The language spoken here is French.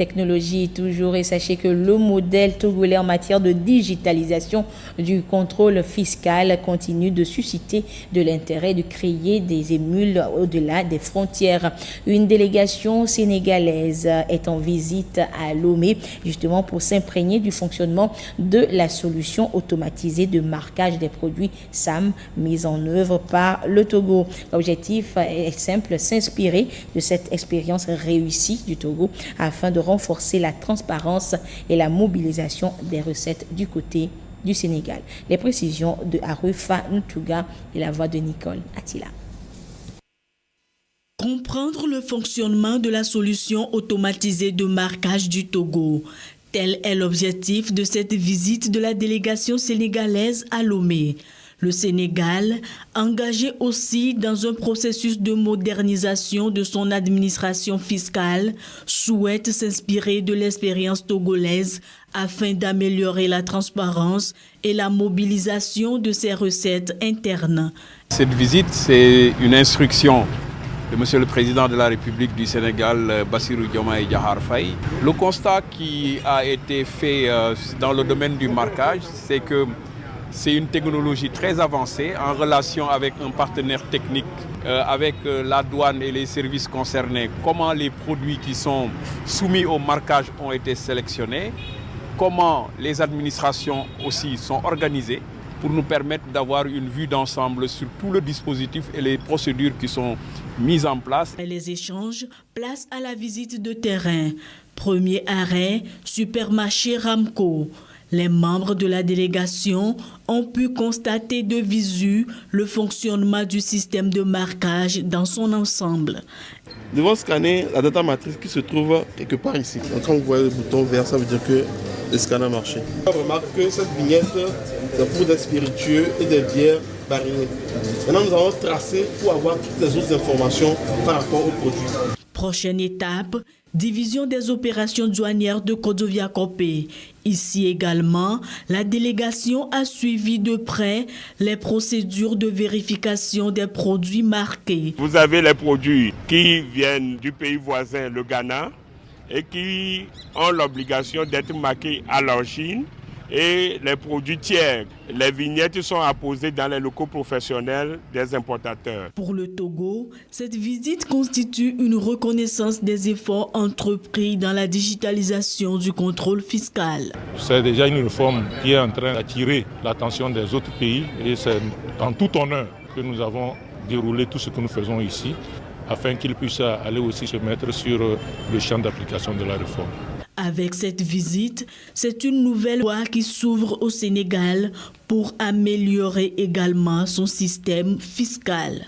technologie toujours, et sachez que le modèle togolais en matière de digitalisation du contrôle fiscal continue de susciter de l'intérêt, de créer des émules au-delà des frontières. Une délégation sénégalaise est en visite à Lomé justement pour s'imprégner du fonctionnement de la solution automatisée de marquage des produits SAM mise en œuvre par le Togo. L'objectif est simple, s'inspirer de cette expérience réussie du Togo afin de renforcer la transparence et la mobilisation des recettes du côté du Sénégal. Les précisions de Arufa Ntouga et la voix de Nicole Attila. Comprendre le fonctionnement de la solution automatisée de marquage du Togo. Tel est l'objectif de cette visite de la délégation sénégalaise à Lomé. Le Sénégal, engagé aussi dans un processus de modernisation de son administration fiscale, souhaite s'inspirer de l'expérience togolaise afin d'améliorer la transparence et la mobilisation de ses recettes internes. Cette visite, c'est une instruction de Monsieur le Président de la République du Sénégal, Bassirou Diomaye Diakhar Faye. Le constat qui a été fait dans le domaine du marquage, c'est que c'est une technologie très avancée en relation avec un partenaire technique, avec la douane et les services concernés. Comment les produits qui sont soumis au marquage ont été sélectionnés, comment les administrations aussi sont organisées pour nous permettre d'avoir une vue d'ensemble sur tout le dispositif et les procédures qui sont mises en place. Les échanges, place à la visite de terrain. Premier arrêt, supermarché Ramco. Les membres de la délégation ont pu constater de visu le fonctionnement du système de marquage dans son ensemble. Nous devons scanner la data matrice qui se trouve quelque part ici. Donc, quand vous voyez le bouton vert, ça veut dire que le scanner a marché. On remarque que cette vignette, c'est pour des spiritueux et des bières barilées. Maintenant, nous allons tracer pour avoir toutes les autres informations par rapport aux produits. Prochaine étape, division des opérations douanières de Kodovia-Kopé. Ici également, la délégation a suivi de près les procédures de vérification des produits marqués. Vous avez les produits qui viennent du pays voisin, le Ghana, et qui ont l'obligation d'être marqués à l'origine. Et les produits tiers, les vignettes sont apposées dans les locaux professionnels des importateurs. Pour le Togo, cette visite constitue une reconnaissance des efforts entrepris dans la digitalisation du contrôle fiscal. C'est déjà une réforme qui est en train d'attirer l'attention des autres pays et c'est en tout honneur que nous avons déroulé tout ce que nous faisons ici afin qu'ils puissent aller aussi se mettre sur le champ d'application de la réforme. Avec cette visite, c'est une nouvelle voie qui s'ouvre au Sénégal pour améliorer également son système fiscal.